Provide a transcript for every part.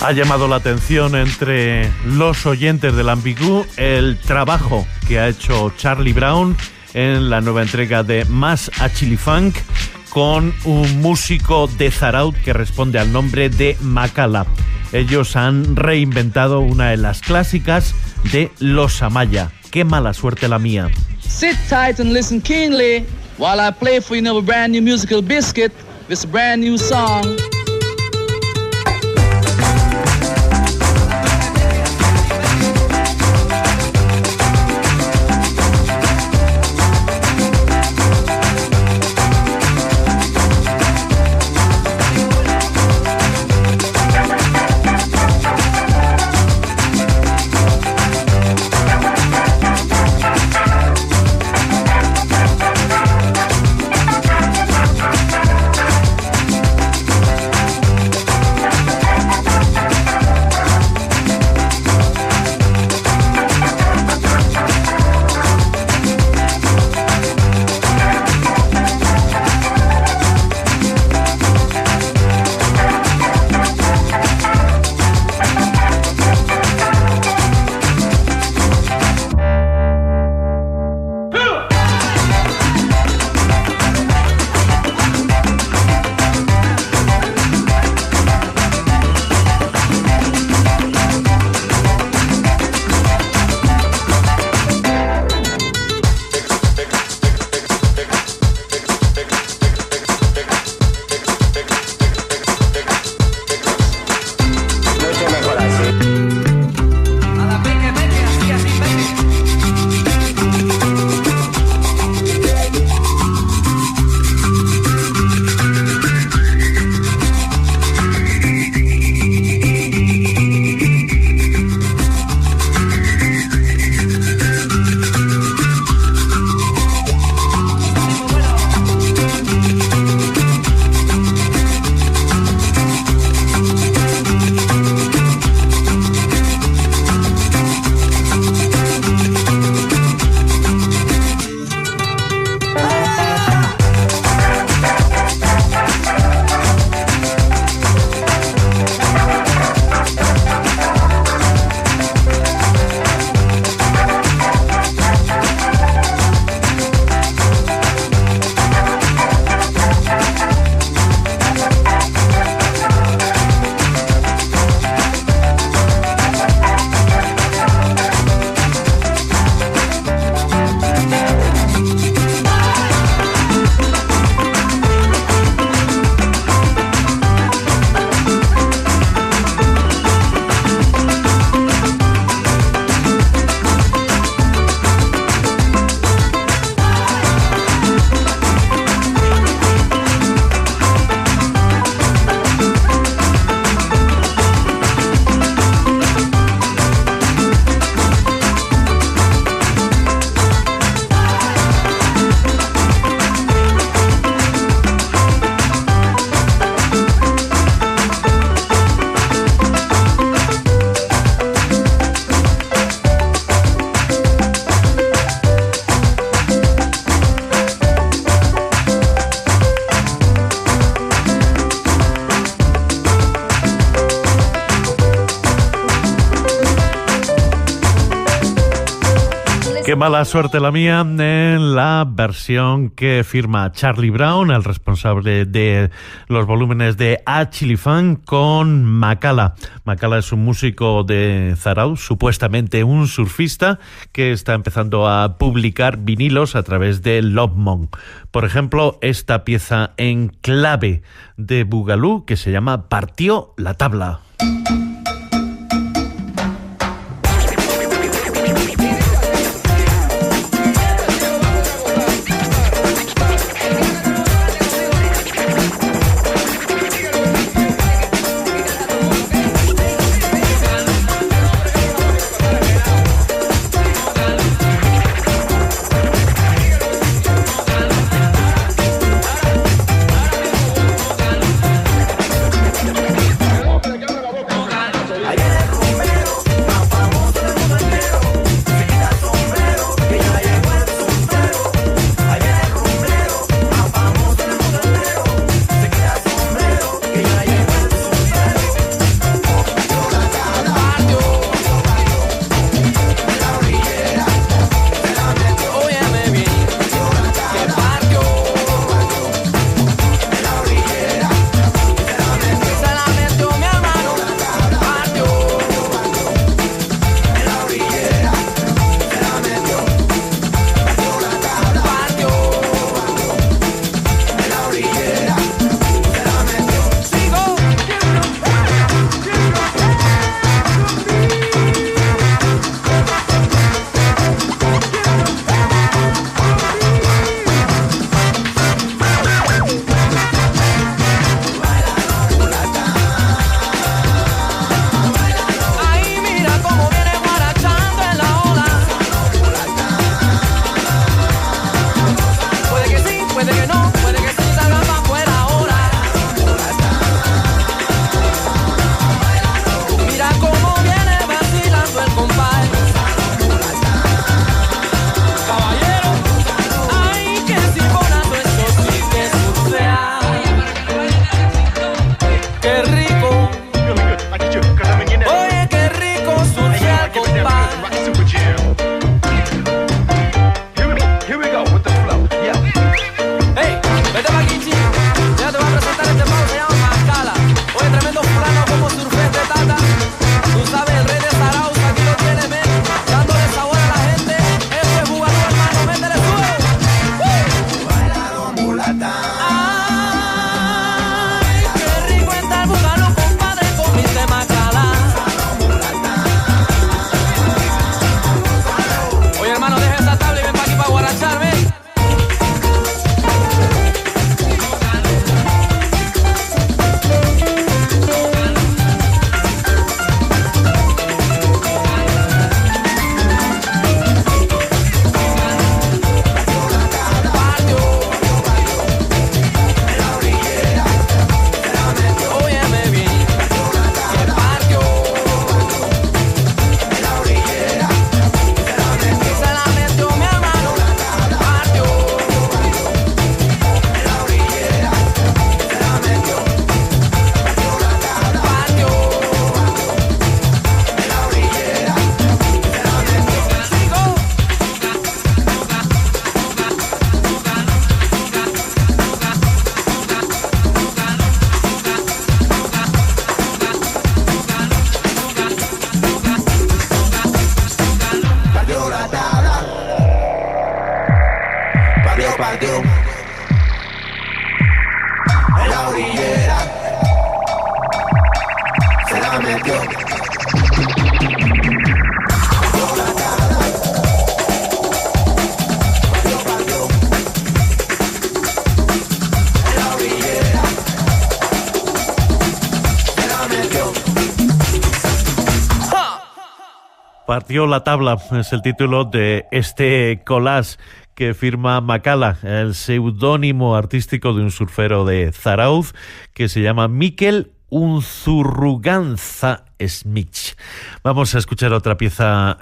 Ha llamado la atención entre los oyentes del Ambigu el trabajo que ha hecho Charlie Brown en la nueva entrega de Más a Chili Funk con un músico de Zaraut que responde al nombre de Makala. Ellos han reinventado una de las clásicas de Los Amaya. Qué mala suerte la mía. Sit tight and listen keenly while I play for you now a brand new musical biscuit, this brand new song. Qué mala suerte la mía en la versión que firma Charlie Brown, el responsable de los volúmenes de A Chili Funk, con Makala. Makala es un músico de Zaraut, supuestamente un surfista, que está empezando a publicar vinilos a través de Lobmon. Por ejemplo, esta pieza en clave de Boogaloo que se llama Partió la tabla. Partió la tabla, es el título de este collage que firma Makala, el seudónimo artístico de un surfero de Zarauz que se llama Mikel Unzurruganza Smith. Vamos a escuchar otra pieza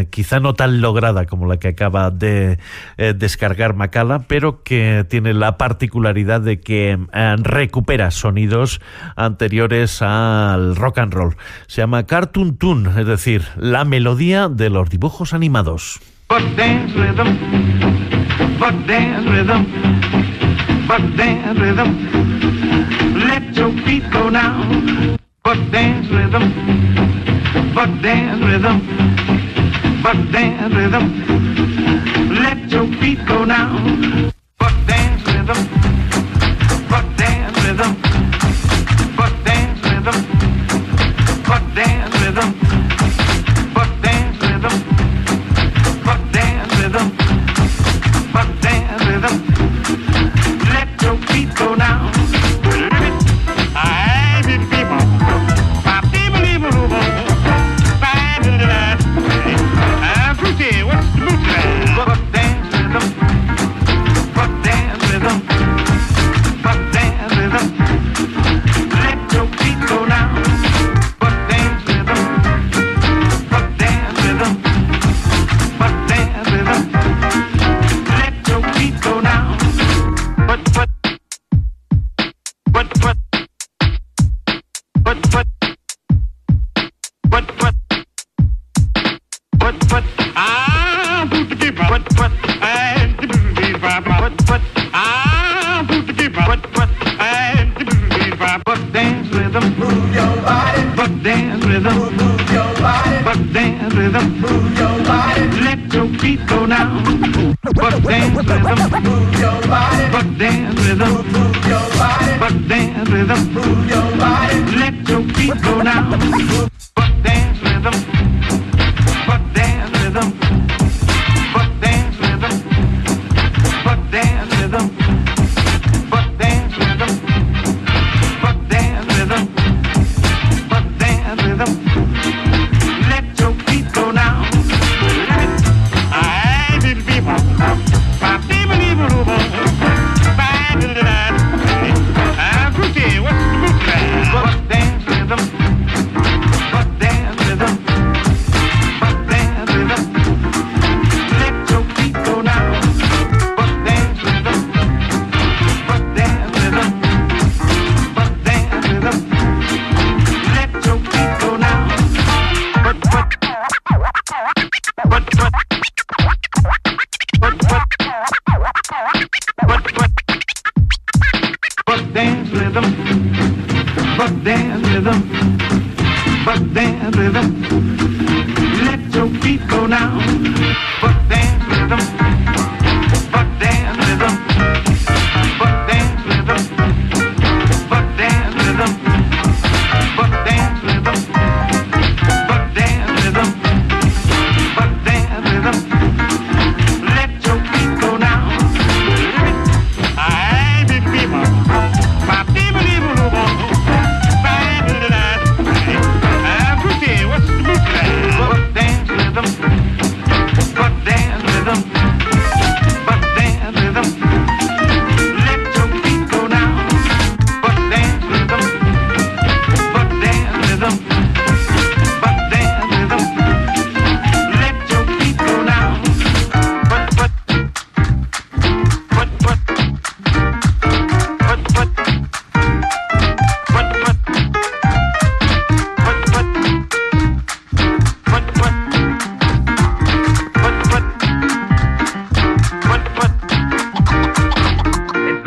quizá no tan lograda como la que acaba de descargar Makala, pero que tiene la particularidad de que recupera sonidos anteriores al rock and roll. Se llama Cartoon Tune, es decir, la melodía de los dibujos animados. Buck dance rhythm, buck dance rhythm, buck dance rhythm. Let your feet go now. Buck dance rhythm, buck dance rhythm, buck dance rhythm. Let your feet go now. Buck dance rhythm, buck dance rhythm, buck dance rhythm, buck dance rhythm, buck dance rhythm, buck dance rhythm, buck dance rhythm. Let your feet go now.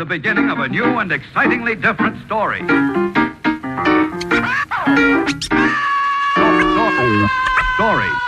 Beginning of a new and excitingly different story. Story.